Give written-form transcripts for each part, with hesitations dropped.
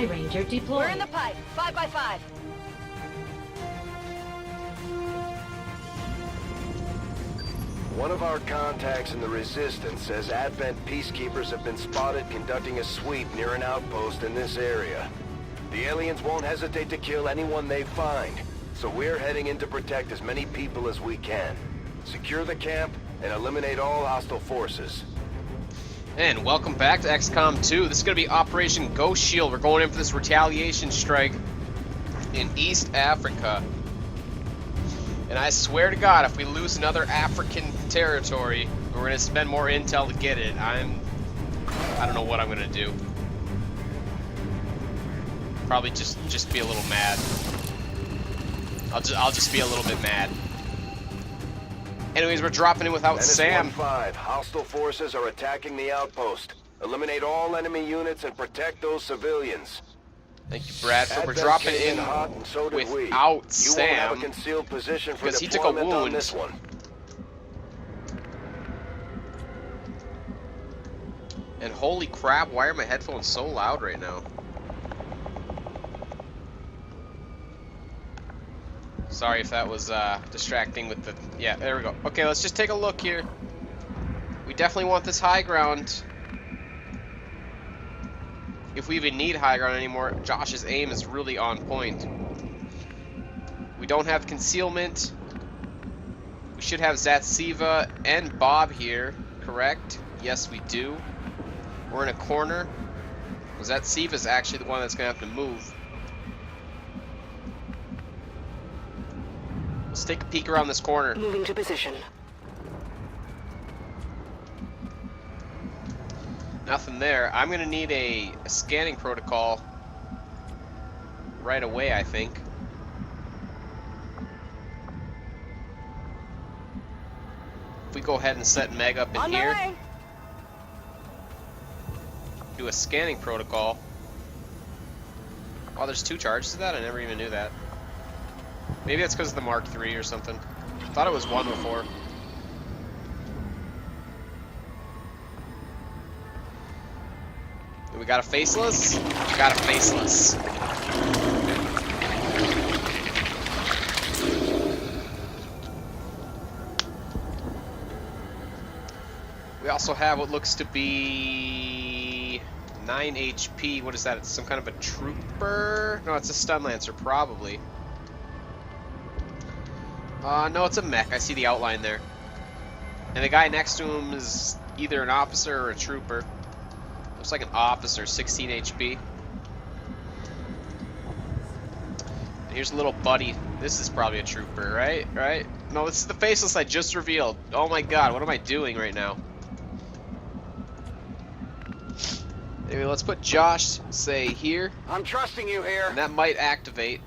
Sky Ranger deployed. We're in the pipe. 5 by 5. One of our contacts in the Resistance says Advent peacekeepers have been spotted conducting a sweep near an outpost in this area. The aliens won't hesitate to kill anyone they find, so we're heading in to protect as many people as we can. Secure the camp and eliminate all hostile forces. And welcome back to XCOM 2. This is going to be Operation Ghost Shield. We're going in for this retaliation strike in East Africa. And I swear to God, if we lose another African territory, we're going to spend more intel to get it. I don't know what I'm going to do. Probably just be a little mad. I'll just be a little bit mad. Anyways, we're dropping in without Sam. 5. Hostile forces are attacking the outpost. Eliminate all enemy units and protect those civilians. Thank you, Brad. So we're dropping in without Sam because he took a wound. This one. And holy crap, why are my headphones so loud right now? Sorry if that was distracting with the... Yeah, there we go. Okay, let's just take a look here. We definitely want this high ground. If we even need high ground anymore, Josh's aim is really on point. We don't have concealment. We should have Zatsiva and Bob here, correct? Yes, we do. We're in a corner. Zatsiva's actually the one that's going to have to move. Let's take a peek around this corner. Moving to position. Nothing there. I'm going to need a scanning protocol right away, I think. If we go ahead and set Meg up in here. Do a scanning protocol. Oh, there's 2 charges to that? I never even knew that. Maybe that's because of the Mark III or something. I thought it was 1 before. We got a faceless? We got a faceless. We also have what looks to be 9 HP. What is that? It's some kind of a trooper? No, it's a stun lancer, probably. No, it's a mech. I see the outline there. And the guy next to him is either an officer or a trooper. Looks like an officer, 16 HP. And here's a little buddy. This is probably a trooper, right? Right? No, this is the faceless I just revealed. Oh my god, what am I doing right now? Anyway, let's put Josh, say, here. I'm trusting you here. And that might activate.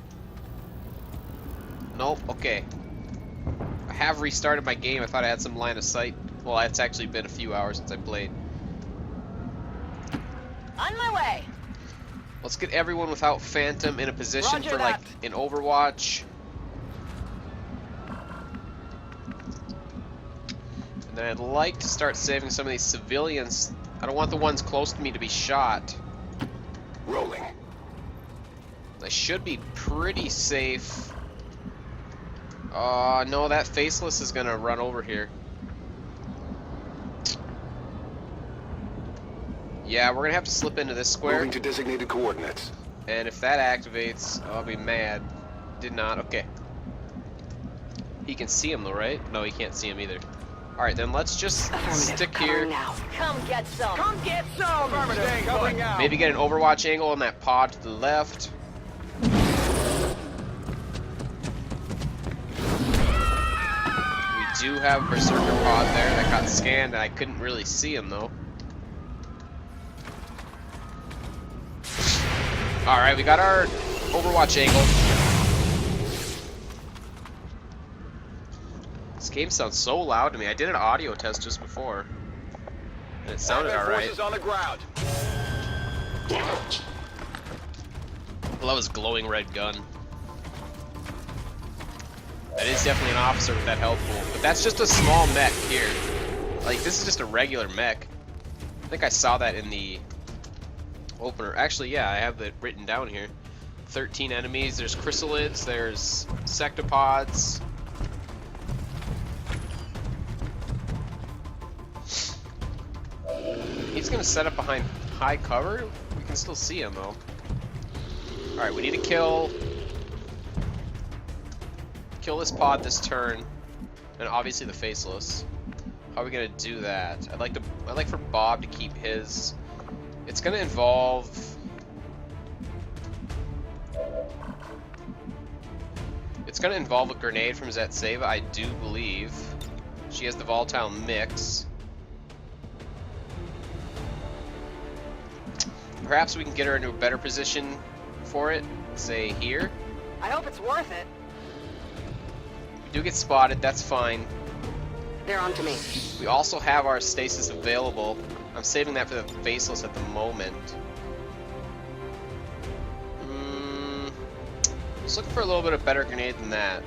Nope, okay. I have restarted my game. I thought I had some line of sight. Well, it's actually been a few hours since I played. On my way. Let's get everyone without Phantom in a position Roger for like an Overwatch. And then I'd like to start saving some of these civilians. I don't want the ones close to me to be shot. Rolling. I should be pretty safe. No, that faceless is gonna run over here. Yeah, we're gonna have to slip into this square. Moving to designated coordinates. And if that activates, I'll be mad. Did not. Okay. He can see him though, right? No, he can't see him either. All right, then let's just stick here. Now. Come get some. Come get some. Coming out. Maybe get an Overwatch angle on that pod to the left. We do have a Berserker pod there that got scanned, and I couldn't really see him though. All right, we got our Overwatch angle. This game sounds so loud to me. I did an audio test just before, and it sounded all right. On the ground. I love his glowing red gun. That is definitely an officer with that health pool, but that's just a small mech here. Like, this is just a regular mech. I think I saw that in the Opener. Actually, yeah, I have it written down here. 13 enemies. There's chrysalids. There's sectopods. He's gonna set up behind high cover. We can still see him though. All right, we need to kill this pod this turn, and obviously the faceless. How are we gonna do that? I'd like for Bob to keep his. It's gonna involve. It's gonna involve a grenade from Zetseva, I do believe. She has the volatile mix. Perhaps we can get her into a better position for it. Say here. I hope it's worth it. We do get spotted, that's fine. They're on to me. We also have our stasis available. I'm saving that for the faceless at the moment. Just looking for a little bit of better grenade than that.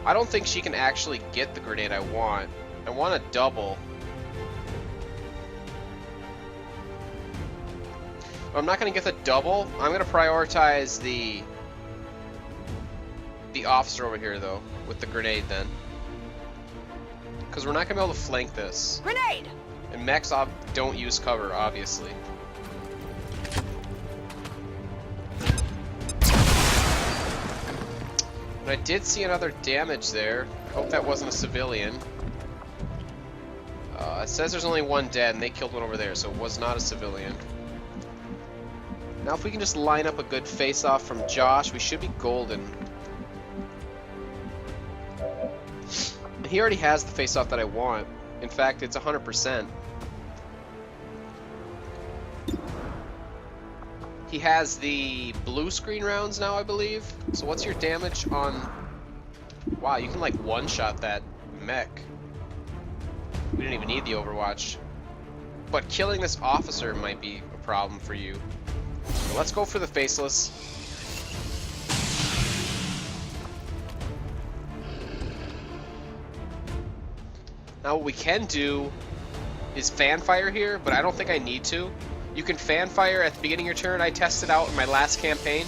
I don't think she can actually get the grenade I want. I want a double. I'm not going to get the double. I'm going to prioritize the officer over here, though, with the grenade, then. Because we're not going to be able to flank this. Grenade! And mechs don't use cover, obviously. But I did see another damage there. I hope that wasn't a civilian. It says there's only one dead, and they killed one over there, so it was not a civilian. Now if we can just line up a good face-off from Josh, we should be golden. He already has the face-off that I want. In fact, it's 100%. He has the blue screen rounds now, I believe. So what's your damage on... Wow, you can like one-shot that mech. We didn't even need the Overwatch. But killing this officer might be a problem for you. So let's go for the faceless. Now what we can do is fan fire here, but I don't think I need to. You can fan fire at the beginning of your turn. I tested out in my last campaign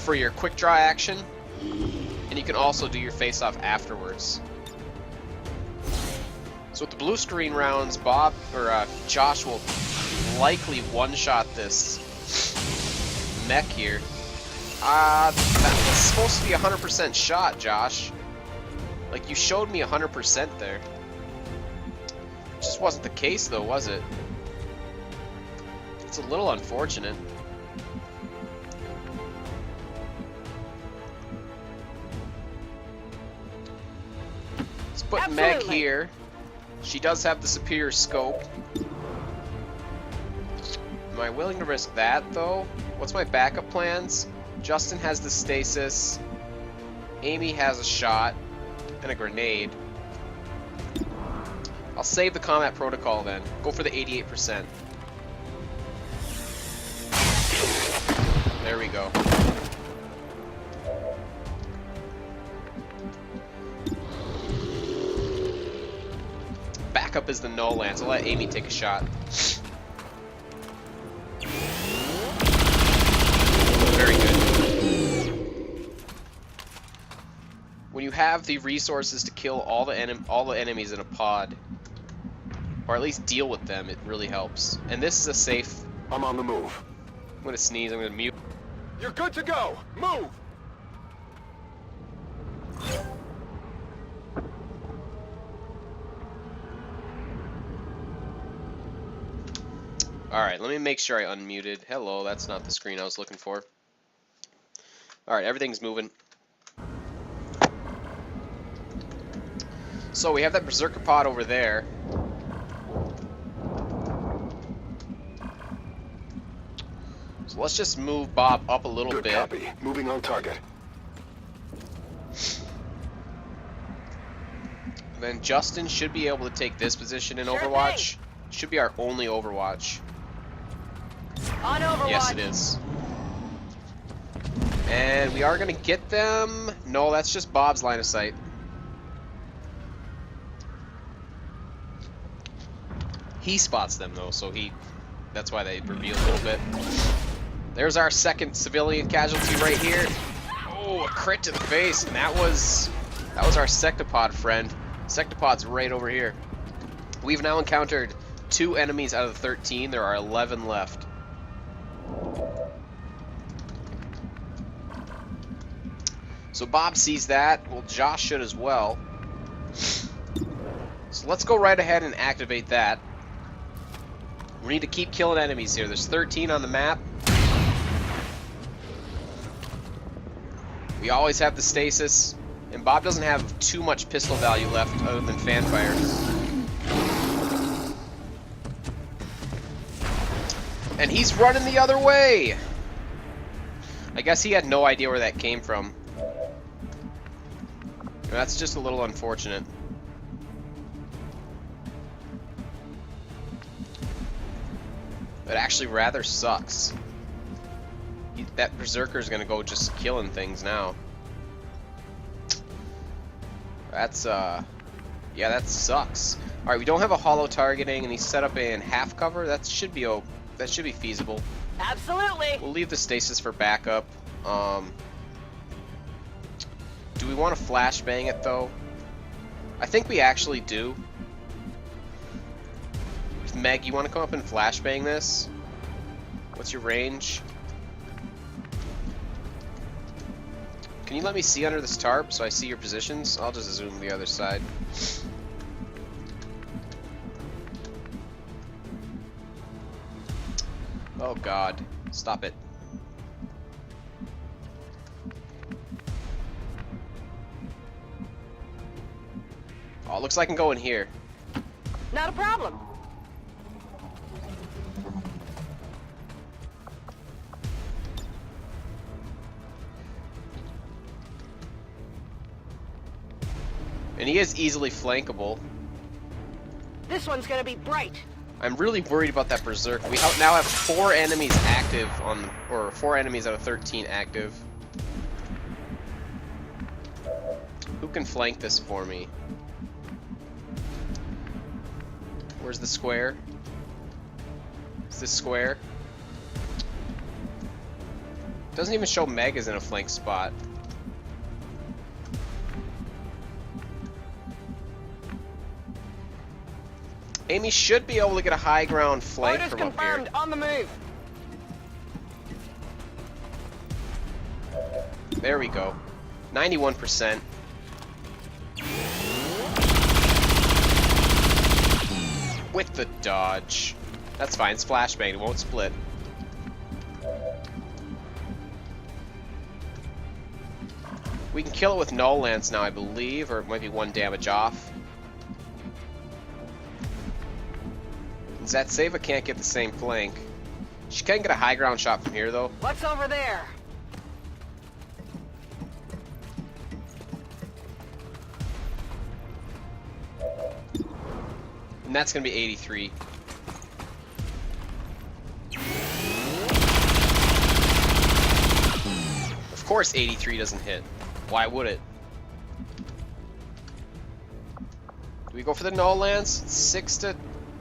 for your quick draw action, and you can also do your face off afterwards. So with the blue screen rounds, Josh will likely one-shot this mech here. That was supposed to be a 100% shot, Josh. Like, you showed me 100% there. It just wasn't the case, though, was it? It's a little unfortunate. Let's put Meg here. She does have the superior scope. Am I willing to risk that, though? What's my backup plans? Justin has the stasis. Amy has a shot and a grenade. I'll save the combat protocol then. Go for the 88%. There we go. Backup is the no lance. I'll let Amy take a shot. Very good. When you have the resources to kill all the enemies in a pod, or at least deal with them, it really helps. And this is a safe. I'm on the move. I'm gonna sneeze. I'm gonna mute. You're good to go. Move. Alright, let me make sure I unmuted. Hello, that's not the screen I was looking for. Alright, everything's moving. So we have that Berserker pod over there. So let's just move Bob up a little Good bit. copy. Moving on target. Then Justin should be able to take this position in Sure Overwatch. Should be our only Overwatch. On Overwatch. Yes, it is. And we are going to get them. No, that's just Bob's line of sight. He spots them though, so that's why they reveal a little bit. There's our second civilian casualty right here. Oh, a crit to the face, and that was our sectopod friend. Sectopod's right over here. We've now encountered 2 enemies out of the 13. There are 11 left. So Bob sees that. Well, Josh should as well. So let's go right ahead and activate that. We need to keep killing enemies here. There's 13 on the map. We always have the stasis. And Bob doesn't have too much pistol value left other than fanfire. And he's running the other way! I guess he had no idea where that came from. That's just a little unfortunate. It actually rather sucks. That Berserker's gonna go just killing things now. That's, yeah, that sucks. Alright, we don't have a hollow targeting, and he's set up in half cover. That should be feasible. Absolutely. We'll leave the stasis for backup. Do we want to flashbang it though? I think we actually do. Meg, you want to come up and flashbang this? What's your range? Can you let me see under this tarp so I see your positions? I'll just zoom the other side. Oh god, stop it. Oh, it looks like I can go in here. Not a problem. And he is easily flankable. This one's gonna be bright. I'm really worried about that Berserk. We now have 4 enemies active on, or 4 enemies out of 13 active. Who can flank this for me? Where's the square? Is this square? Doesn't even show Meg is in a flank spot. Amy should be able to get a high ground flank Orders from up confirmed. here. On the move. There we go. 91%. With the dodge. That's fine, it's flashbang, it won't split. We can kill it with null lance now, I believe, or it might be 1 damage off. Zatseva can't get the same flank. She can get a high ground shot from here, though. What's over there? And that's gonna be 83. Of course 83 doesn't hit. Why would it? Do we go for the null lance? 6 to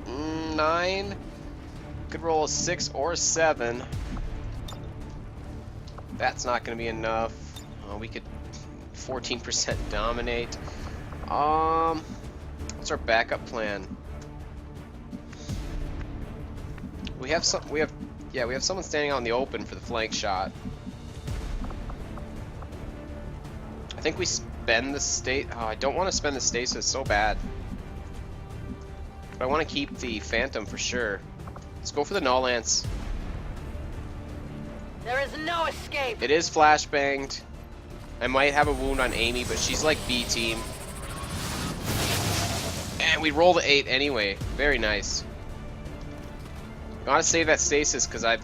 9. Could roll a 6 or a 7. That's not gonna be enough. We could 14% dominate. What's our backup plan? We have someone standing out in the open for the flank shot. I think we spend the state. Oh, I don't want to spend the stasis so bad. But I want to keep the Phantom for sure. Let's go for the null lance. There is no escape. It is flashbanged. I might have a wound on Amy, but she's like B team. And we roll the 8 anyway. Very nice. Gotta save that stasis because I'm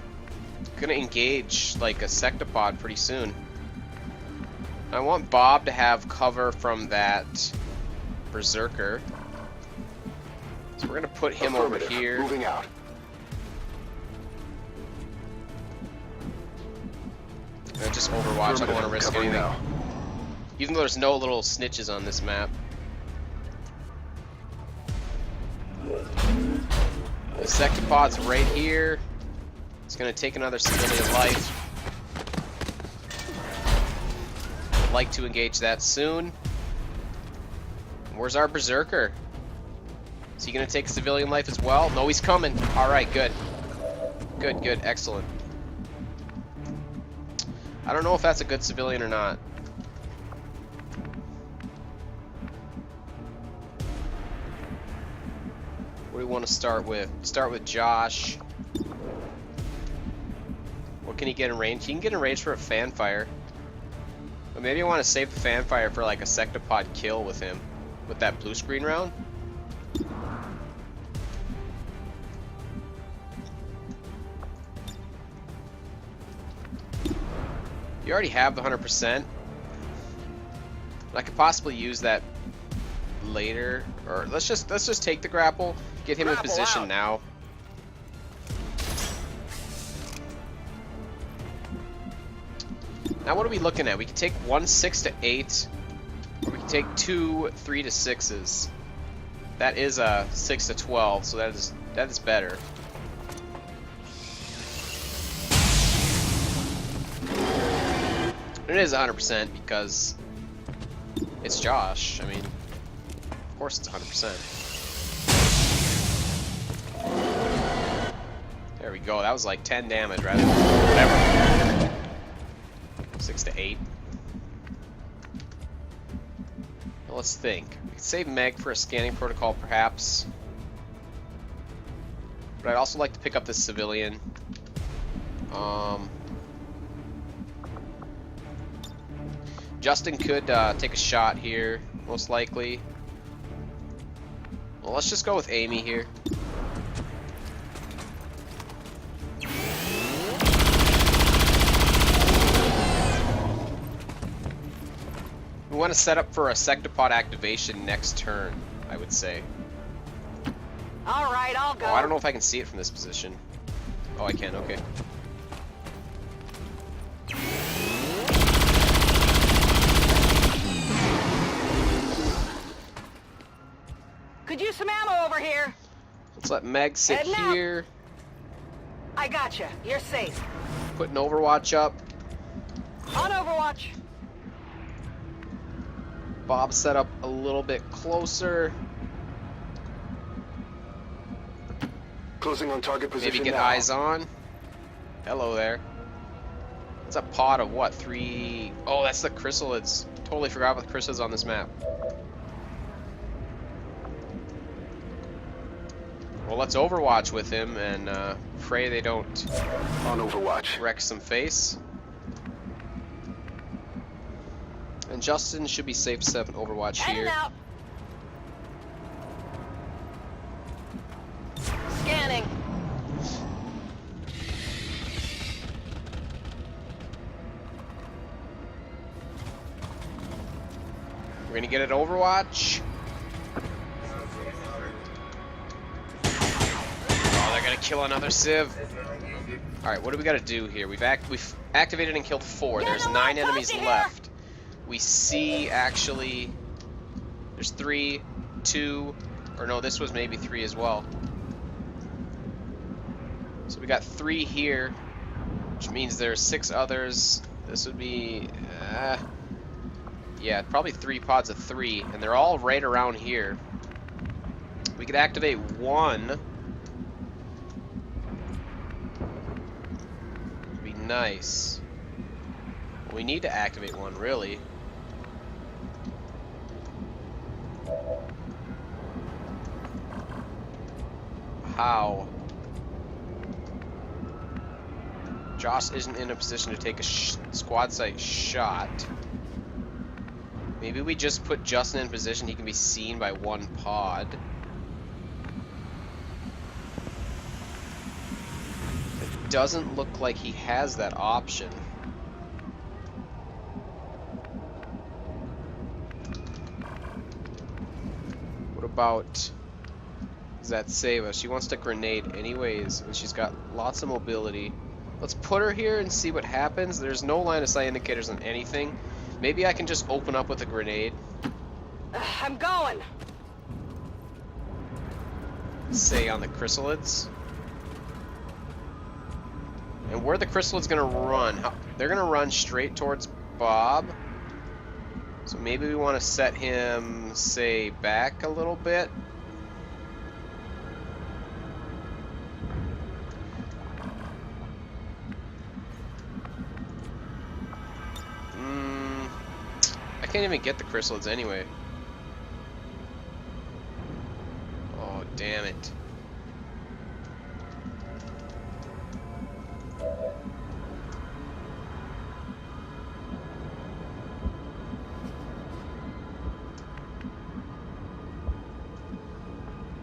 gonna engage like a sectopod pretty soon. I want Bob to have cover from that Berserker. So we're gonna put him over here. Moving out. Just Overwatch. I don't want to risk anything. Now. Even though there's no little snitches on this map. Sectopod's right here. It's gonna take another civilian life. I'd like to engage that soon. Where's our Berserker? Is he gonna take a civilian life as well? No, he's coming. Alright, good. Good, good, excellent. I don't know if that's a good civilian or not. What do we want to start with? Start with Josh. What can he get in range? He can get in range for a fanfire. But maybe I want to save the fanfire for like a sectopod kill with him. With that blue screen round. You already have the 100%. I could possibly use that later, or let's just take the grapple, get him in position now. Now what are we looking at? We can take 1 6 to 8, or we can take 2 3 to 6s. That is a 6 to 12, so that is better. It is 100% because it's Josh. I mean, of course it's 100%. There we go. That was like 10 damage rather than whatever. 6 to 8. Well, let's think. We could save Meg for a scanning protocol, perhaps. But I'd also like to pick up this civilian. Justin could take a shot here, most likely. Well, let's just go with Amy here. We want to set up for a sectopod activation next turn, I would say. Alright, I'll go. Oh, I don't know if I can see it from this position. Oh, I can, okay. Could use some ammo over here. Let's let Meg sit Heading out. here. I gotcha. You're safe. Put an Overwatch up. On Overwatch. Bob set up a little bit closer. Closing on target position. Maybe get now. eyes on. Hello there. It's a pod of what? 3. Oh, that's the chrysalids. Totally forgot about the chrysalids on this map. Well, let's Overwatch with him and pray they don't On Overwatch. wreck some face. And Justin should be safe to have an Overwatch Heading here. out. Scanning. We're gonna get an Overwatch. Oh, they're gonna kill another Civ. Alright, what do we gotta do here? We've activated and killed 4. There's 9 enemies left. We see, actually, there's 3, 2, or no, this was maybe 3 as well. So we got 3 here, which means there's 6 others. This would be, yeah, probably 3 pods of 3, and they're all right around here. We could activate 1. Would be nice. Well, we need to activate 1, really. How? Josh isn't in a position to take a squad site shot. Maybe we just put Justin in position he can be seen by 1 pod. It doesn't look like he has that option. What about... does that save us? She wants to grenade anyways, and she's got lots of mobility. Let's put her here and see what happens. There's no line of sight indicators on anything. Maybe I can just open up with a grenade. I'm going. Say on the chrysalids. And where the chrysalids gonna run? They're gonna run straight towards Bob. So maybe we want to set him, say, back a little bit. I can't even get the chrysalids anyway. Oh, damn it.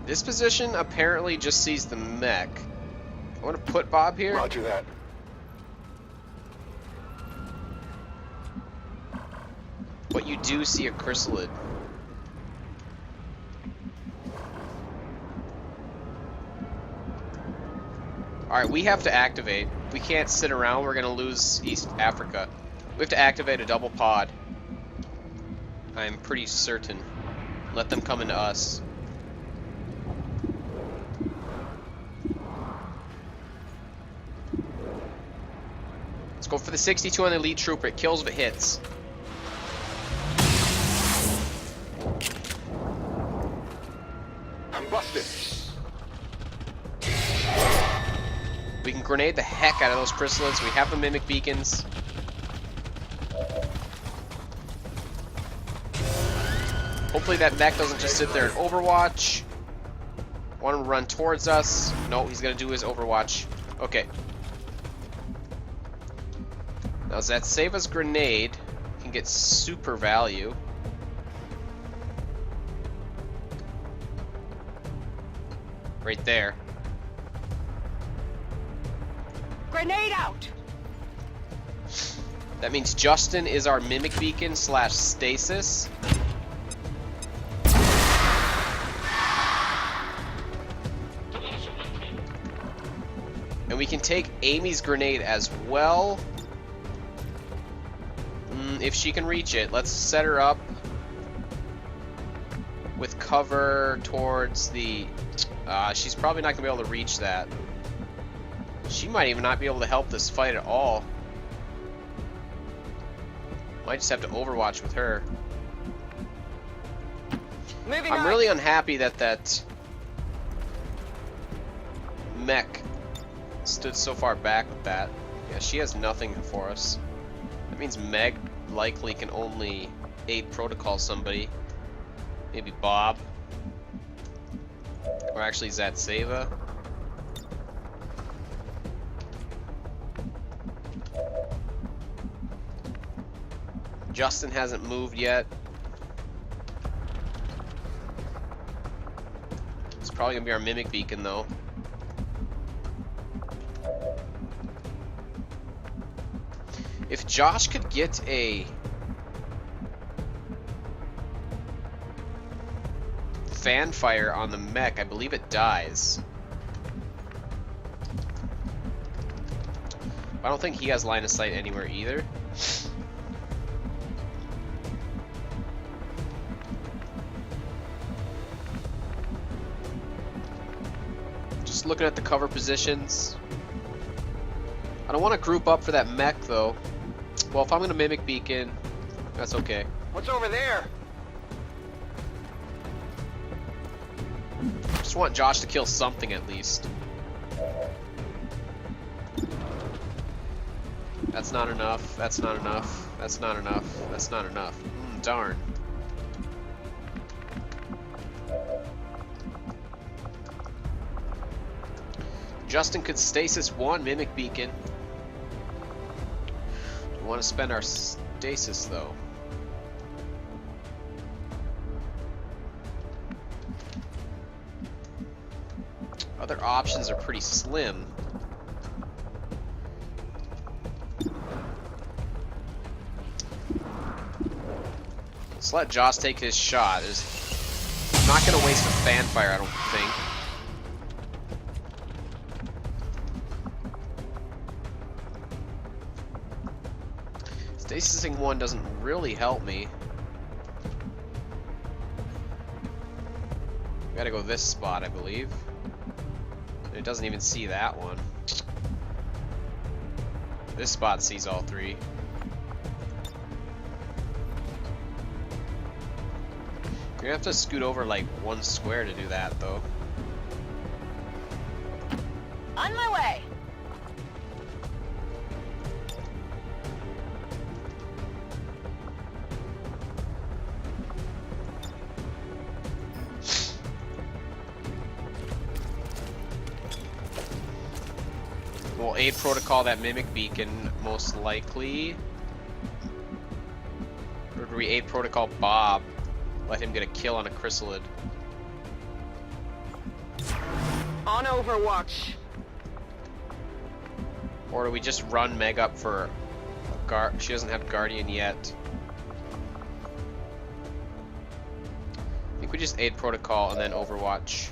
This position apparently just sees the mech. I want to put Bob here. Roger that. But you do see a chrysalid. Alright, we have to activate. We can't sit around, we're gonna lose East Africa. We have to activate a double pod. I'm pretty certain. Let them come into us. Let's go for the 62 on the elite trooper. It kills if it hits. I'm busted. We can grenade the heck out of those chrysalids. We have the mimic beacons. Hopefully that mech doesn't just sit there and overwatch. Want him to run towards us. No, he's gonna do his overwatch. Okay. Now Zatseva's grenade can get super value. Right there. Grenade out! That means Justin is our mimic beacon / stasis. And we can take Amy's grenade as well. If she can reach it, let's set her up with cover towards the... she's probably not going to be able to reach that. She might even not be able to help this fight at all. Might just have to overwatch with her. Moving I'm on. really unhappy that that mech stood so far back with that. Yeah, she has nothing for us. That means Meg likely can only aid protocol somebody. Maybe Bob. Or actually Zatseva. Justin hasn't moved yet. It's probably gonna be our mimic beacon though. If Josh could get a fan fire on the mech, I believe it dies. I don't think he has line of sight anywhere either. Just looking at the cover positions. I don't want to group up for that mech though. Well, if I'm going to mimic beacon, that's okay. What's over there? Just want Josh to kill something at least. That's not enough. That's not enough. That's not enough. That's not enough. Darn. Justin could stasis one mimic beacon. We want to spend our stasis though. Other options are pretty slim. Let's let Josh take his shot. He's not going to waste a fan fire, I don't think. Stasising one doesn't really help me. We gotta go this spot, I believe. It doesn't even see that one. This spot sees all three. You're gonna have to scoot over like one square to do that, though. On my way. We'll aid protocol that mimic beacon, most likely. Or do we aid protocol Bob? Let him get a kill on a chrysalid. On Overwatch. Or do we just run Meg up for a guard? She doesn't have Guardian yet. I think we just aid protocol and then Overwatch.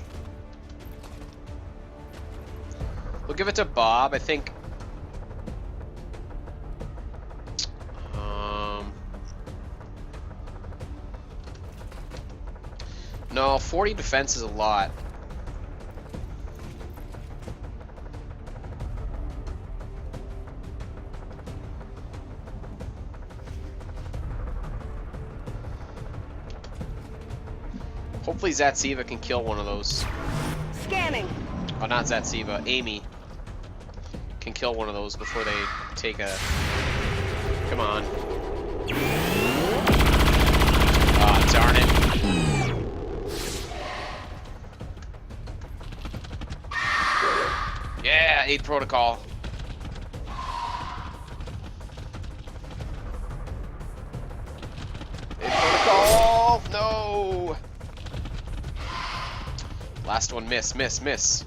We'll give it to Bob, I think. No, 40 defense is a lot. Hopefully Zatsiva can kill one of those. Scanning. Oh, not Zatsiva, Amy can kill one of those before they take a... Come on. Ah, darn it. Yeah, aid protocol. Aid protocol! No! Last one, miss, miss, miss.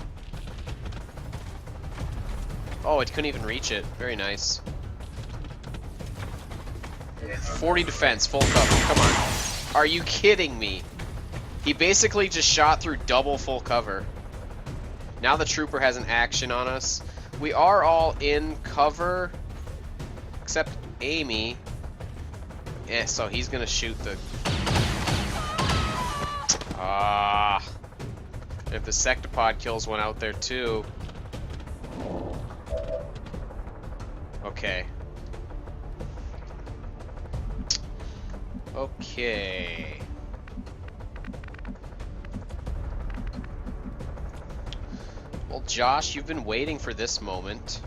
Oh, it couldn't even reach it. Very nice. 40 defense, full cover. Come on. Are you kidding me? He basically just shot through double full cover. Now the trooper has an action on us. We are all in cover, except Amy. Yeah, so he's gonna shoot the... Ah. If the Sectopod kills one out there too. Okay. Okay. Well, Josh, you've been waiting for this moment.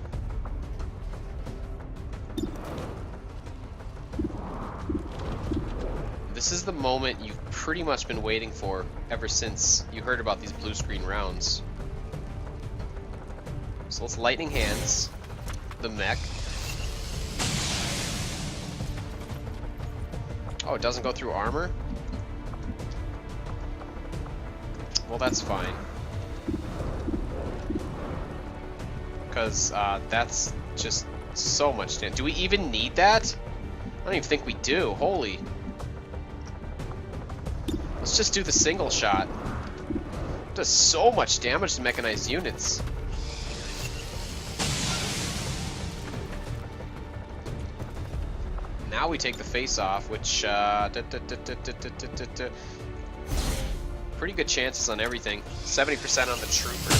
This is the moment you've pretty much been waiting for ever since you heard about these blue screen rounds. So let's lightning hands the mech. Oh, it doesn't go through armor? Well, that's fine. Because that's just so much damage. Do we even need that? I don't even think we do. Holy. Let's just do the single shot. It does so much damage to mechanized units. Now we take the face off, which pretty good chances on everything. 70% on the trooper.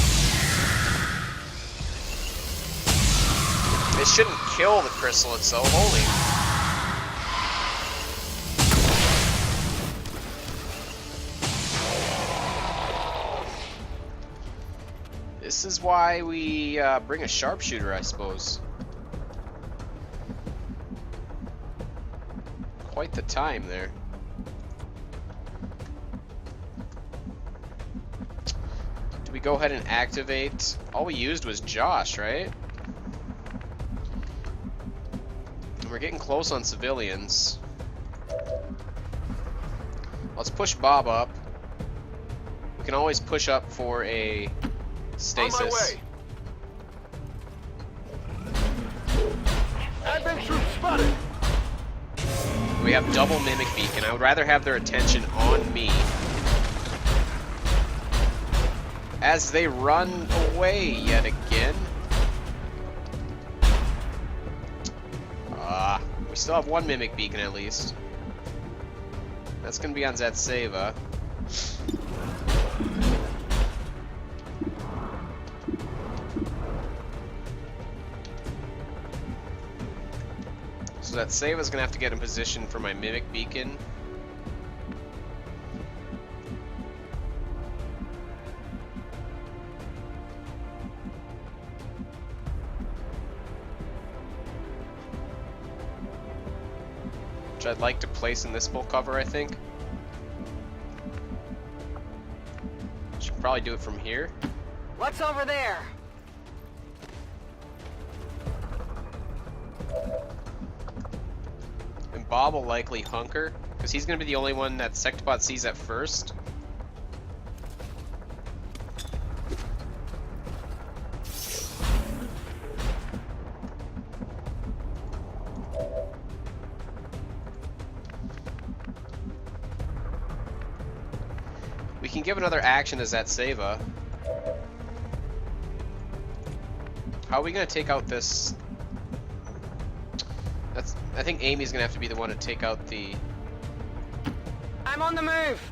It shouldn't kill the chrysalids, so holy. This is why we bring a sharpshooter, I suppose. Quite the time there. Do we go ahead and activate? All we used was Josh, right? And we're getting close on civilians. Let's push Bob up. We can always push up for a stasis. On my way. Advent troops spotted. We have double mimic beacon. I would rather have their attention on me as they run away yet again. We still have one mimic beacon at least. That's gonna be on Zatseva. So that save is gonna have to get in position for my mimic beacon. Which I'd like to place in this full cover, I think. Should probably do it from here. What's over there? And Bob will likely hunker, because he's going to be the only one that Sectopod sees at first. We can give another action as that Seva. How are we going to take out this? I think Amy's gonna have to be the one to take out the... I'm on the move.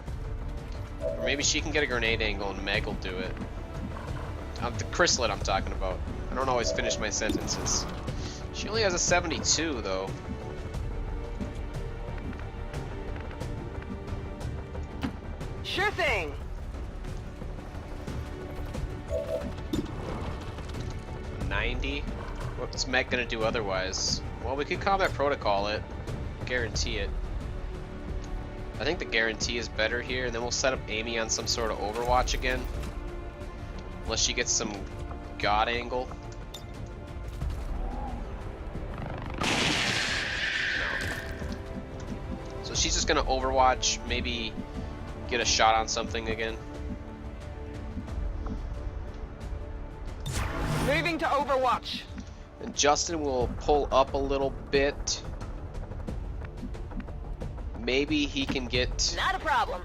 Or maybe she can get a grenade angle and Meg will do it. The chrysalid I'm talking about. I don't always finish my sentences. She only has a 72 though. Sure thing. A 90. What's Meg gonna do otherwise? Well, we could combat protocol it. Guarantee it. I think the guarantee is better here, and then we'll set up Amy on some sort of overwatch again. Unless she gets some god angle. No. So she's just gonna overwatch, maybe get a shot on something again. Moving to Overwatch. And Justin will pull up a little bit. Maybe he can get Not a problem.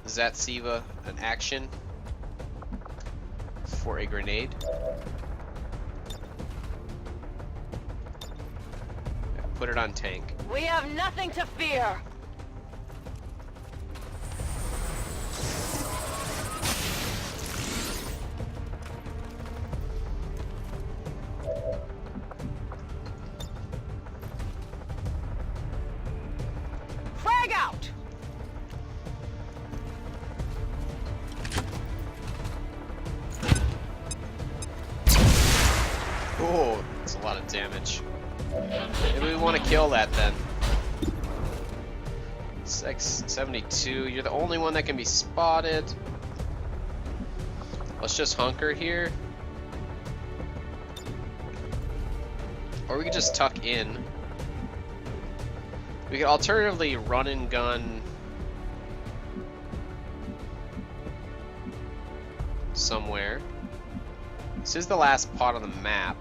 Zatsiva an action for a grenade. Put it on tank. We have nothing to fear. Frag out. Oh, that's a lot of damage. Maybe we want to kill that then. 672, you're the only one that can be spotted. Let's just hunker here. Or we could just tuck in. We could alternatively run and gun somewhere. This is the last pot on the map.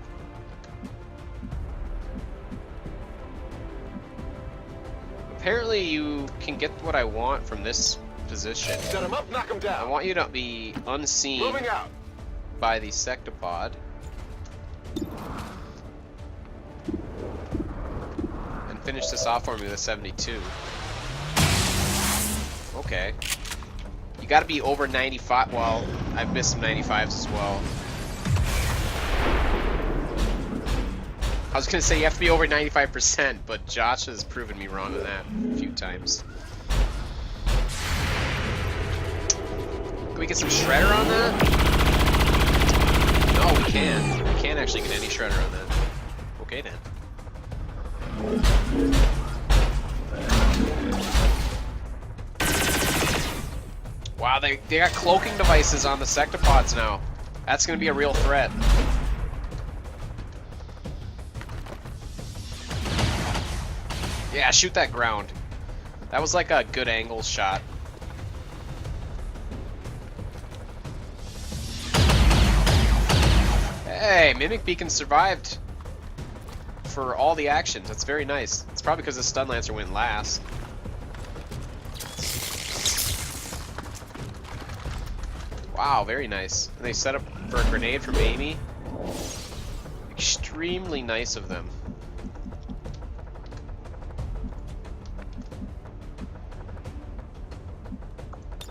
Apparently you can get what I want from this position. Set him up, knock him I down. want you to be unseen Moving out. by the sectopod. And finish this off for me with a 72. Okay. You gotta be over 95. Well, I've missed some 95s as well. I was gonna say you have to be over 95%, but Josh has proven me wrong on that a few times. Can we get some shredder on that? No, we can't. We can't actually get any shredder on that. Okay then. Wow, they got cloaking devices on the sectopods now. That's gonna be a real threat. Yeah, shoot that ground. That was like a good angle shot. Hey, Mimic Beacon survived for all the actions. That's very nice. It's probably because the Stun Lancer went last. Wow, very nice. And they set up for a grenade from Amy. Extremely nice of them.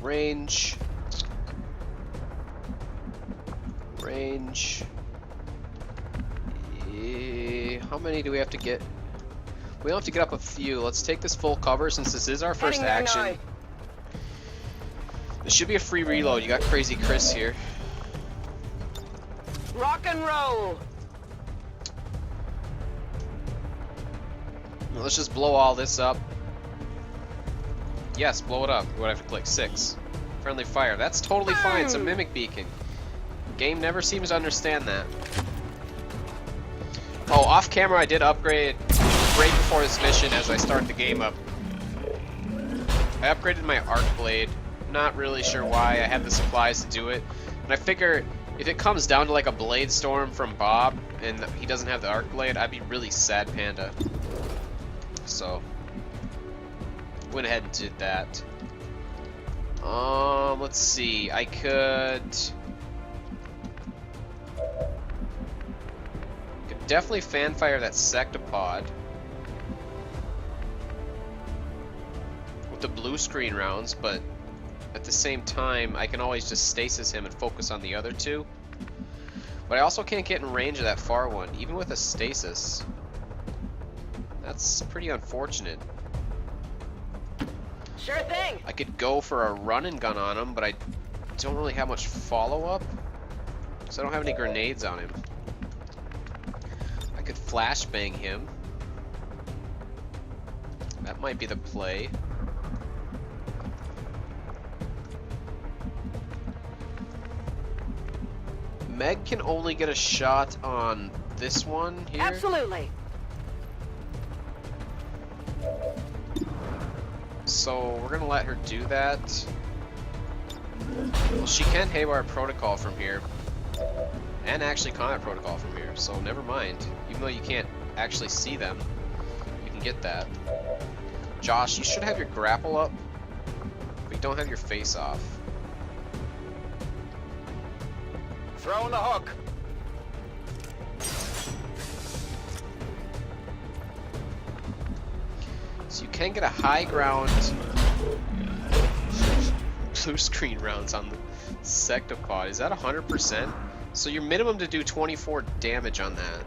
Range. Range. How many do we have to get? We don't have to get up a few. Let's take this full cover since this is our first Heading there action. This should be a free reload. You got Crazy Chris here. Rock and roll. Let's just blow all this up. Yes, blow it up. What, I have to click 6. Friendly fire. That's totally fine. It's a mimic beacon. Game never seems to understand that. Oh, off camera I did upgrade right before this mission as I start the game up. I upgraded my arc blade. Not really sure why. I had the supplies to do it. And I figure if it comes down to like a blade storm from Bob and he doesn't have the arc blade, I'd be really sad, Panda. So went ahead and did that. Let's see. I could definitely fanfire that sectopod with the blue screen rounds, but at the same time I can always just stasis him and focus on the other two. But I also can't get in range of that far one, even with a stasis. That's pretty unfortunate. Sure thing. I could go for a run and gun on him, but I don't really have much follow-up, so I don't have any grenades on him. I could flashbang him. That might be the play. Meg can only get a shot on this one here. Absolutely. So we're gonna let her do that. Well, she can haywire protocol from here, and actually combat protocol from here. So never mind. Even though you can't actually see them, you can get that. Josh, you should have your grapple up, but you don't have your face off. Throwing the hook. So you can get a high ground blue screen rounds on the sectopod. Is that 100%? So your minimum to do 24 damage on that.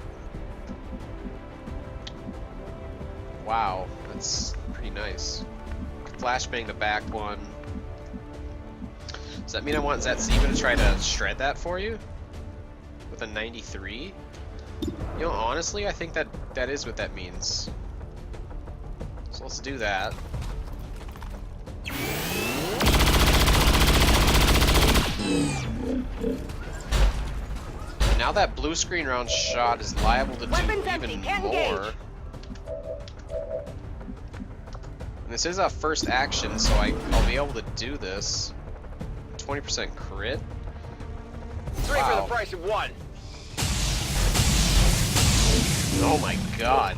Wow, that's pretty nice. Flashbang the back one. Does that mean I want Zatsiva to try to shred that for you? With a 93? You know, honestly, I think that is what that means. So let's do that. Now that blue screen round shot is liable to do even more. And this is a first action, so I'll be able to do this. 20% crit. 3 Wow. for the price of 1. Oh my god.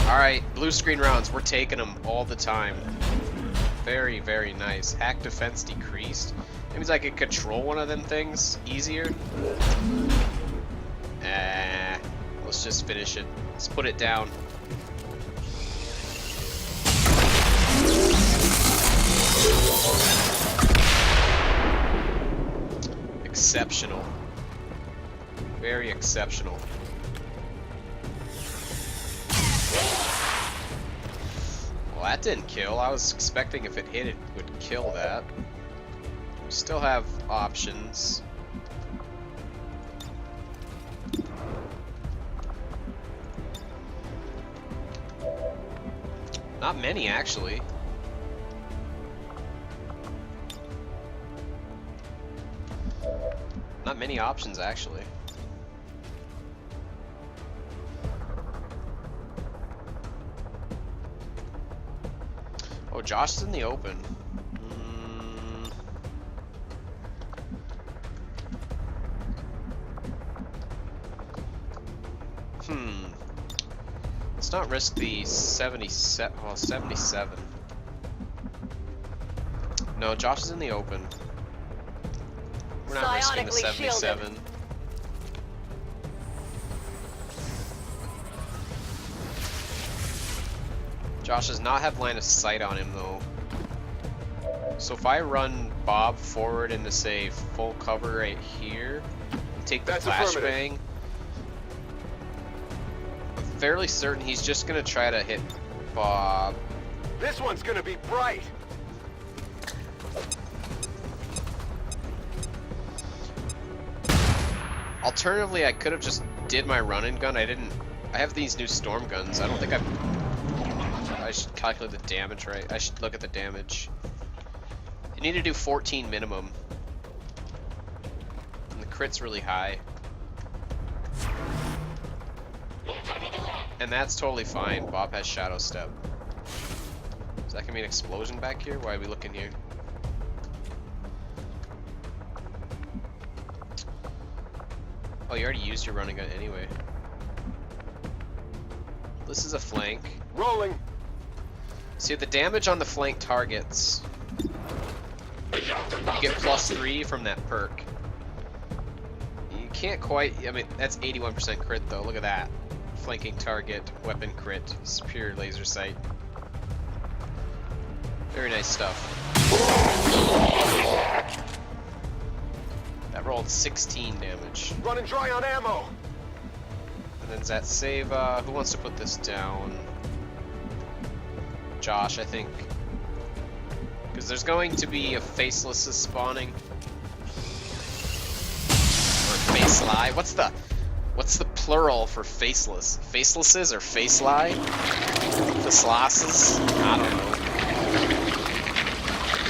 Alright, blue screen rounds, we're taking them all the time. Very, very nice. Hack defense decreased. That means I could control one of them things easier. Let's just finish it. Let's put it down. Exceptional. Very exceptional. Well, that didn't kill. I was expecting if it hit, it would kill that. We still have options. Not many, actually. Not many options, actually. Oh, Josh is in the open. Let's not risk the 77. Well, 77. No, Josh is in the open. We're not risking the 77. Shielded. Josh does not have line of sight on him though. So if I run Bob forward into say full cover right here, take the flashbang, I'm fairly certain he's just gonna try to hit Bob. This one's gonna be bright. Alternatively, I could have just did my run-and gun. I have these new storm guns. I don't think I should calculate the damage right. I should look at the damage. You need to do 14 minimum. And the crit's really high. And that's totally fine. Bob has Shadow Step. Is that gonna be an explosion back here? Why are we looking here? Oh, you already used your running gun anyway. This is a flank. Rolling. See, the damage on the flank targets, you get +3 from that perk. You can't quite, I mean, that's 81% crit though, look at that. Flanking target, weapon crit, superior laser sight. Very nice stuff. That rolled 16 damage. Running dry on ammo. And then that save, who wants to put this down? Josh, I think. Because there's going to be a faceless spawning. Or facelie. What's the plural for faceless? Facelesses or facelie? Facelosses? I don't know.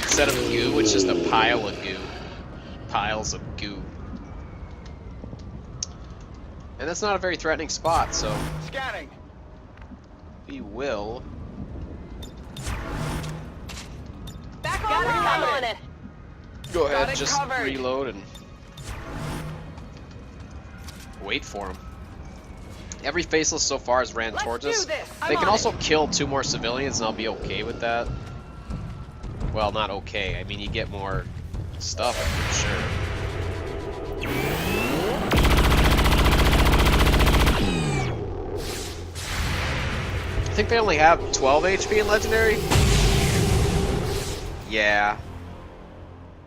Instead of goo, it's just a pile of goo. Piles of goo. And that's not a very threatening spot, so Scanning. we will Back on it. go ahead, Got it just covered. reload and wait for him. Every faceless so far has ran towards us. this. They can also kill 2 more civilians, and I'll be okay with that. Well, not okay. I mean, you get more stuff, for sure. I think they only have 12 HP in Legendary. Yeah.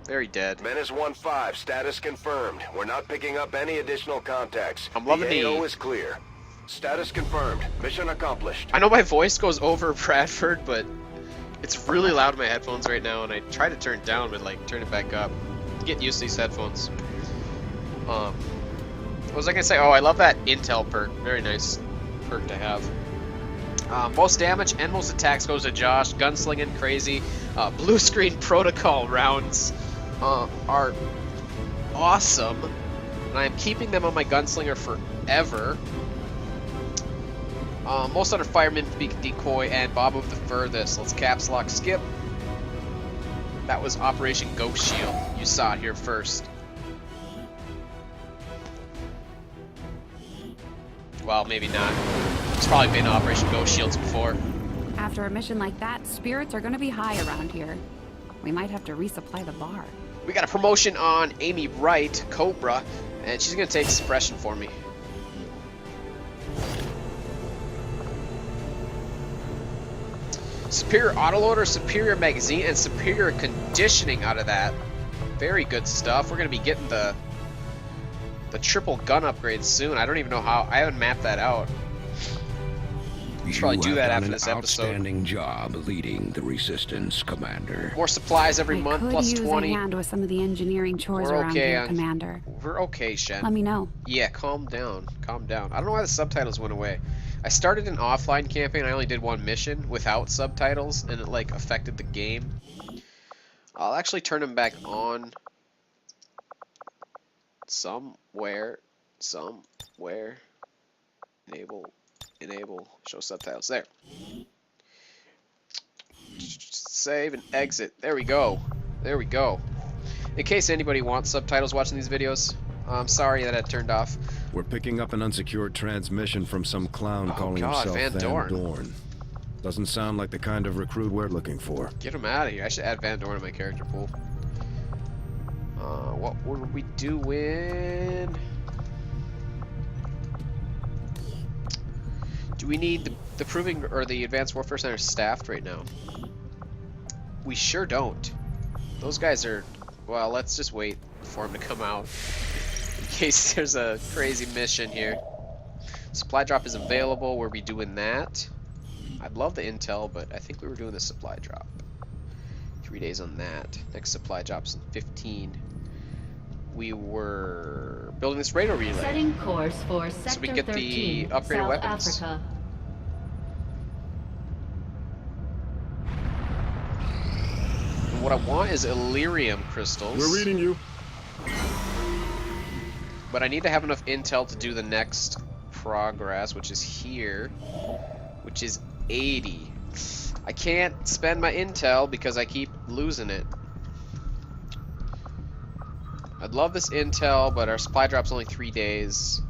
Very dead. Menace 1-5, status confirmed. We're not picking up any additional contacts. I'm loving the AO the- is clear. Status confirmed. Mission accomplished. I know my voice goes over Bradford, but it's really loud in my headphones right now, and I try to turn it down, but like turn it back up. Get used to these headphones. What was I gonna say? Oh, I love that intel perk. Very nice perk to have. Most damage and most attacks goes to Josh. Gunslinging crazy. Blue screen protocol rounds are awesome, and I'm keeping them on my gunslinger forever. Most under fireman beak decoy and Bob of the furthest. Let's caps lock skip. That was Operation Ghost Shield. You saw it here first. Well, maybe not. It's probably been Operation Ghost Shields before. After a mission like that, spirits are gonna be high around here. We might have to resupply the bar. We got a promotion on Amy Wright, Cobra, and she's gonna take suppression for me. Superior autoloader, superior magazine, and superior conditioning out of that. Very good stuff. We're gonna be getting the triple gun upgrade soon. I don't even know how. I haven't mapped that out. Should probably do that after this episode. Outstanding job leading the resistance, Commander. More supplies every I month, could plus use 20. a hand with some of the engineering chores We're around okay here, on- Commander. We're okay, Shen. Let me know. Yeah, calm down. Calm down. I don't know why the subtitles went away. I started an offline campaign. I only did 1 mission without subtitles, and it like affected the game. I'll actually turn them back on somewhere. Enable. Show subtitles. There. Save and exit. There we go. There we go. In case anybody wants subtitles watching these videos, I'm sorry that I turned off. We're picking up an unsecured transmission from some clown calling God, himself Van Dorn. Doesn't sound like the kind of recruit we're looking for. Get him out of here. I should add Van Dorn to my character pool. What were we doing? Do we need the Proving or the Advanced Warfare Center staffed right now? We sure don't. Those guys are, well, let's just wait for them to come out in case there's a crazy mission here. Supply drop is available. We'll be doing that. I'd love the intel, but I think we were doing the supply drop. 3 days on that. Next supply drop's in 15. We were building this radar relay. Setting course for so we Sector get 13, the upgraded South weapons. Africa. And what I want is Illyrium crystals. We're reading you. But I need to have enough intel to do the next progress, which is here, which is 80. I can't spend my intel because I keep losing it. I'd love this intel, but our supply drop's only 3 days.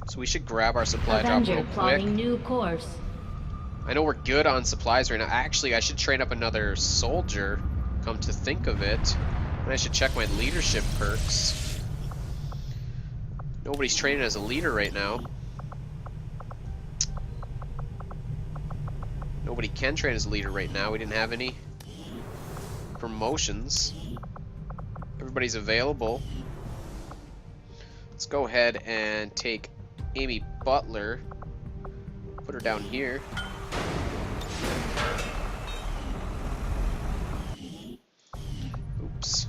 So we should grab our supply drop real quick. Plotting new course. I know we're good on supplies right now. Actually, I should train up another soldier, come to think of it. And I should check my leadership perks. Nobody's training as a leader right now. Nobody can train as a leader right now. We didn't have any promotions. Everybody's available. Let's go ahead and take Amy Butler. Put her down here. Oops.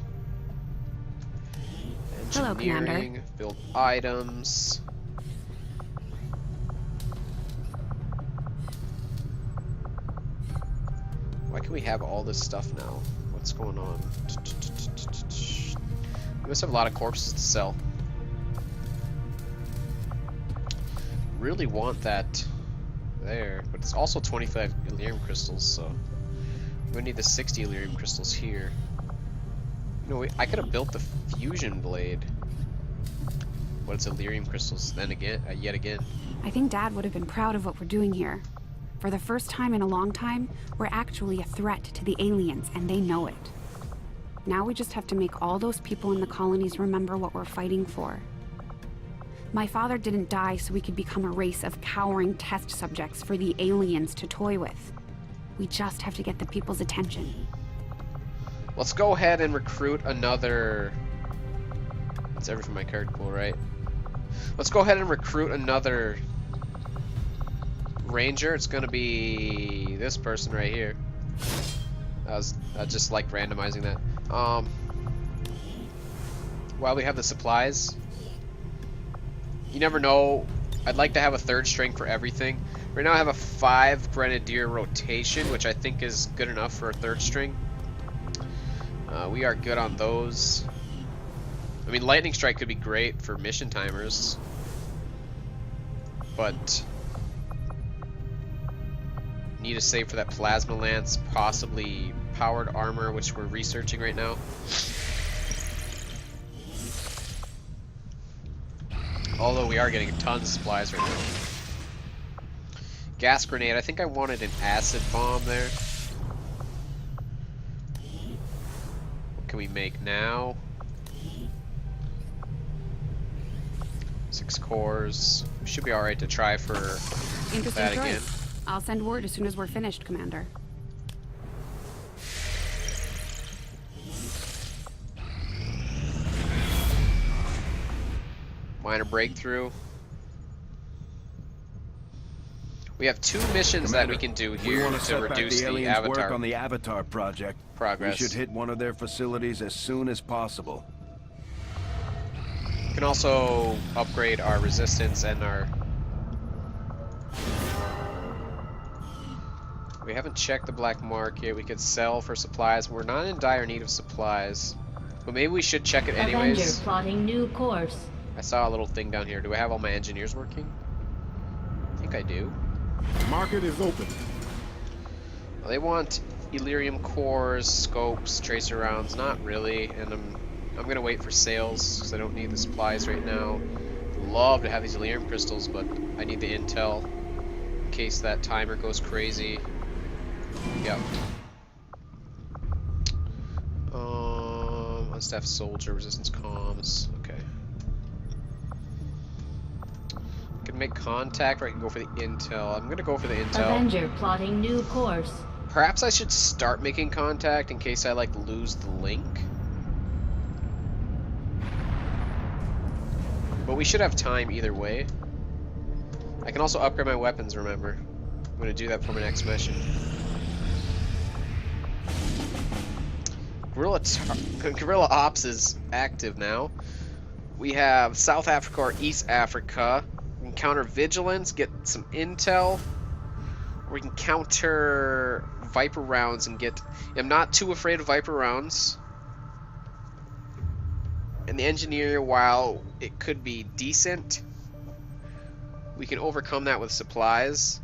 Hello, Commander. Engineering, build items. Why can we have all this stuff now? What's going on? We must have a lot of corpses to sell. Really want that there, but it's also 25 Illyrium crystals, so we're gonna need the 60 Illyrium crystals here. You know, I could have built the fusion blade. But it's Illyrium crystals then again, yet again. I think Dad would have been proud of what we're doing here. For the first time in a long time, we're actually a threat to the aliens, and they know it. Now we just have to make all those people in the colonies remember what we're fighting for. My father didn't die so we could become a race of cowering test subjects for the aliens to toy with. We just have to get the people's attention. Let's go ahead and recruit another... That's everything my card pool, right? Let's go ahead and recruit another ranger. It's gonna be this person right here. I just like randomizing that. While we have the supplies, you never know. I'd like to have a third string for everything. Right now I have a 5 grenadier rotation, which I think is good enough for a third string. We are good on those. I mean, lightning strike could be great for mission timers, but need to save for that plasma lance, possibly powered armor, which we're researching right now. Although we are getting tons of supplies right now. Gas grenade, I think I wanted an acid bomb there. What can we make now? 6 cores. We should be alright to try for Interesting that choice. again. I'll send word as soon as we're finished, Commander. Minor breakthrough. We have 2 missions Commander, that we can do we here want to set back reduce the the aliens' avatar work on the Avatar project. progress. We should hit one of their facilities as soon as possible. We can also upgrade our resistance and our... We haven't checked the black market. We could sell for supplies. We're not in dire need of supplies, but maybe we should check it anyways. Avenger plotting new course. I saw a little thing down here. Do I have all my engineers working? I think I do. Market is open. Well, they want Illyrium cores, scopes, tracer rounds. Not really, and I'm gonna wait for sales because I don't need the supplies right now. Love to have these Illyrium crystals, but I need the intel in case that timer goes crazy. Yep. Let's have soldier resistance comms. Okay. I can make contact, or I can go for the intel. I'm gonna go for the intel. Avenger plotting new course. Perhaps I should start making contact in case I like lose the link. But we should have time either way. I can also upgrade my weapons, remember. I'm going to do that for my next mission. Guerrilla Ops is active now. We have South Africa or East Africa. We can counter vigilance, get some intel. We can counter Viper rounds and get... I'm not too afraid of Viper rounds. And the engineer, while it could be decent, we can overcome that with supplies.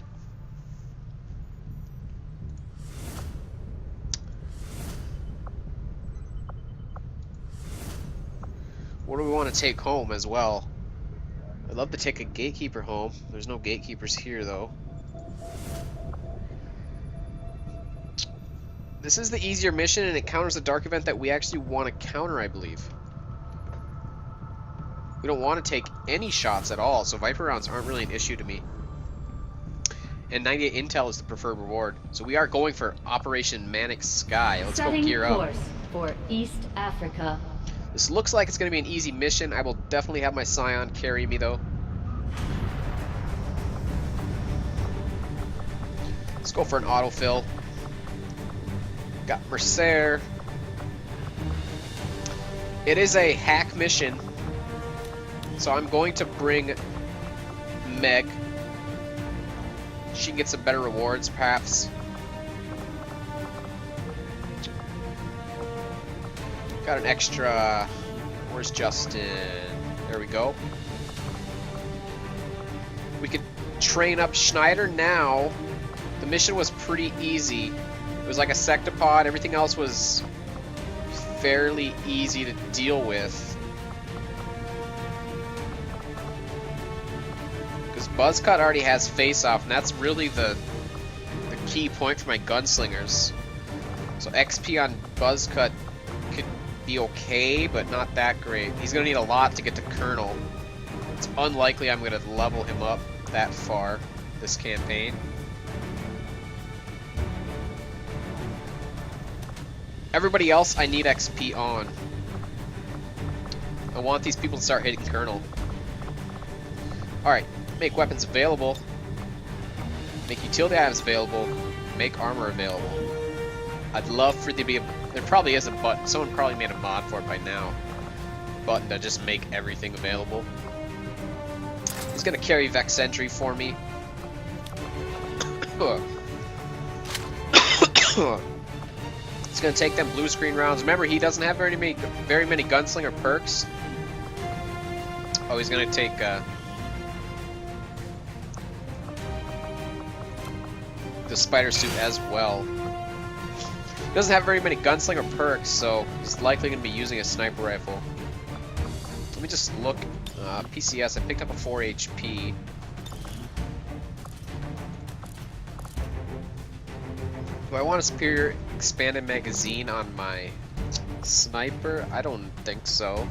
What do we want to take home as well? I'd love to take a gatekeeper home. There's no gatekeepers here though. This is the easier mission and it counters a dark event that we actually want to counter, I believe. We don't want to take any shots at all, so Viper rounds aren't really an issue to me. And 98 intel is the preferred reward. So we are going for Operation Manic Sky. Let's go gear up. Setting course for East Africa. This looks like it's going to be an easy mission. I will definitely have my Scion carry me though. Let's go for an autofill. Got Mercer. It is a hack mission. So I'm going to bring Meg. She can get some better rewards, perhaps. Got an extra... Where's Justin? There we go. We could train up Schneider now. The mission was pretty easy. It was like a sectopod. Everything else was fairly easy to deal with. Because Buzzcut already has face-off, and that's really the key point for my gunslingers. So XP on Buzzcut could be okay, but not that great. He's going to need a lot to get to Colonel. It's unlikely I'm going to level him up that far this campaign. Everybody else I need XP on. I want these people to start hitting Colonel. Alright, make weapons available. Make utility items available. Make armor available. I'd love for there to be a... There probably is a button. Someone probably made a mod for it by now. Button to just make everything available. He's gonna carry Vex Entry for me. It's gonna take them blue screen rounds. Remember, he doesn't have very many gunslinger perks. Oh, he's gonna take the spider suit as well. He doesn't have very many gunslinger perks, so he's likely gonna be using a sniper rifle. Let me just look. PCS. I picked up a 4 HP. Do I want a superior expanded magazine on my sniper? I don't think so.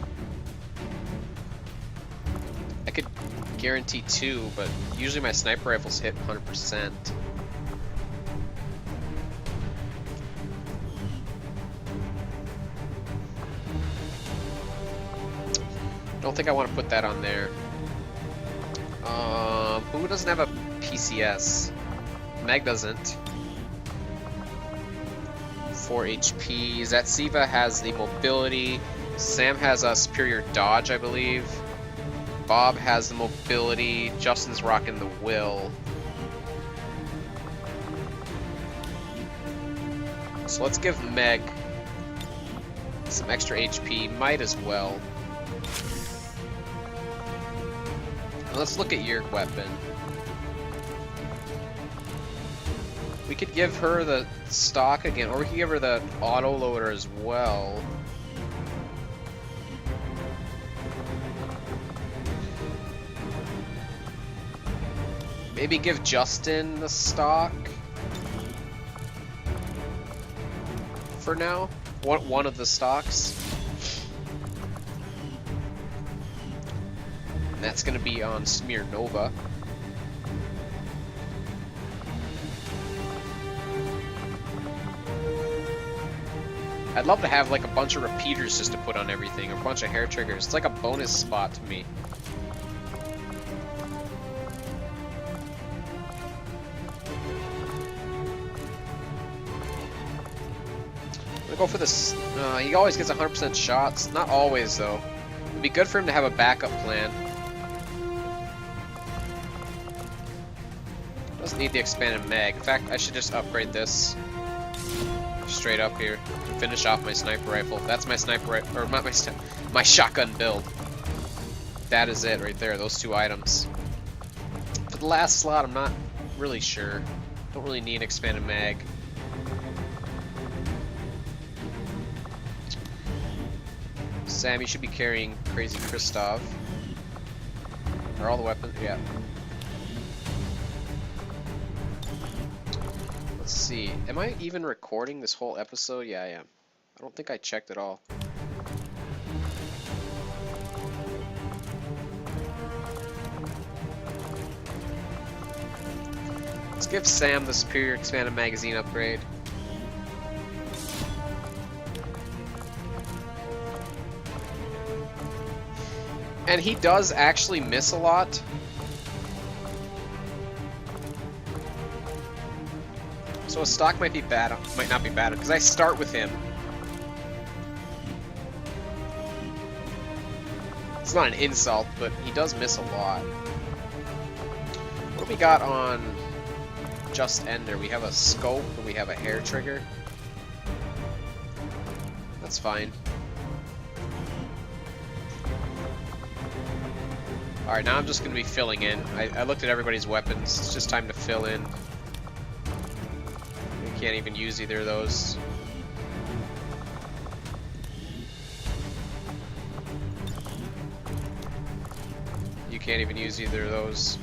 I could guarantee 2, but usually my sniper rifles hit 100%. Don't think I want to put that on there. Who doesn't have a PCS? Meg doesn't. 4 HP. Zatsiva has the mobility. Sam has a superior dodge, I believe. Bob has the mobility. Justin's rocking the will. So let's give Meg some extra HP. Might as well. Let's look at your weapon. We could give her the stock again, or we could give her the auto loader as well. Maybe give Justin the stock for now. One of the stocks. And that's going to be on Smear Nova. I'd love to have like a bunch of repeaters just to put on everything, or a bunch of hair triggers. It's like a bonus spot to me. I'll go for this. He always gets 100% shots. Not always, though. It'd be good for him to have a backup plan. Doesn't need the expanded mag. In fact, I should just upgrade this straight up here to finish off my sniper rifle. That's my sniper rifle, or not my shotgun build. That is it right there. Those 2 items. For the last slot, I'm not really sure. Don't really need an expanded mag. Sam, you should be carrying Crazy Christoph. Are all the weapons? Yeah. Let's see. Am I even recording this whole episode? Yeah, I am. I don't think I checked at all. Let's give Sam the superior expanded magazine upgrade. And he does actually miss a lot. So a stock might be bad, might not be bad, because I start with him. It's not an insult, but he does miss a lot. What do we got on Just Ender? We have a scope and we have a hair trigger. That's fine. Alright, now I'm just going to be filling in. I looked at everybody's weapons. It's just time to fill in. We can't even use either of those. You can't even use either of those.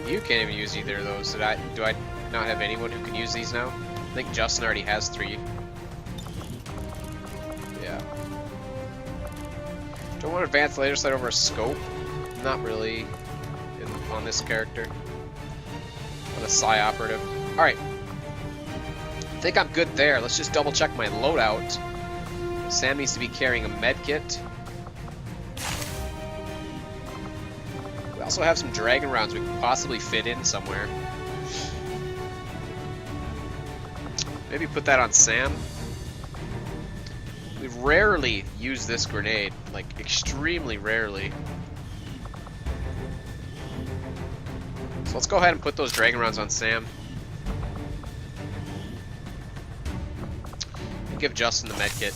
You can't even use either of those. Do I not have anyone who can use these now? I think Justin already has 3. Yeah. Do I want to advance the laser sight over a scope? Not really on this character. On the Psi operative. Alright. I think I'm good there. Let's just double check my loadout. Sam needs to be carrying a med kit. We also have some dragon rounds we could possibly fit in somewhere. Maybe put that on Sam. We rarely use this grenade, like extremely rarely. So let's go ahead and put those dragon rounds on Sam. And give Justin the medkit.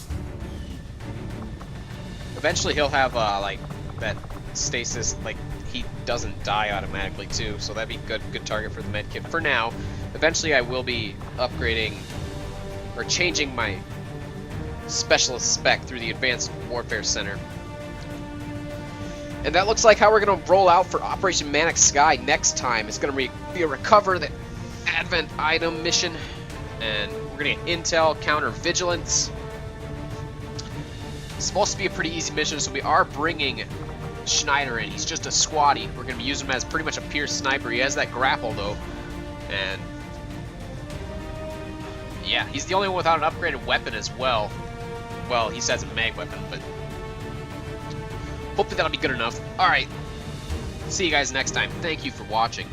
Eventually he'll have like that stasis, like he doesn't die automatically too, so that'd be good target for the medkit. For now, eventually I will be upgrading or changing my specialist spec through the Advanced Warfare Center. And that looks like how we're going to roll out for Operation Manic Sky next time. It's going to be a recover the Advent item mission, and we're going to get intel, counter vigilance. It's supposed to be a pretty easy mission, so we are bringing Schneider in. He's just a squatty. We're going to be using him as pretty much a pure sniper. He has that grapple though, and yeah, he's the only one without an upgraded weapon as well. Well, he says a mag weapon, but hopefully that'll be good enough. Alright, see you guys next time. Thank you for watching.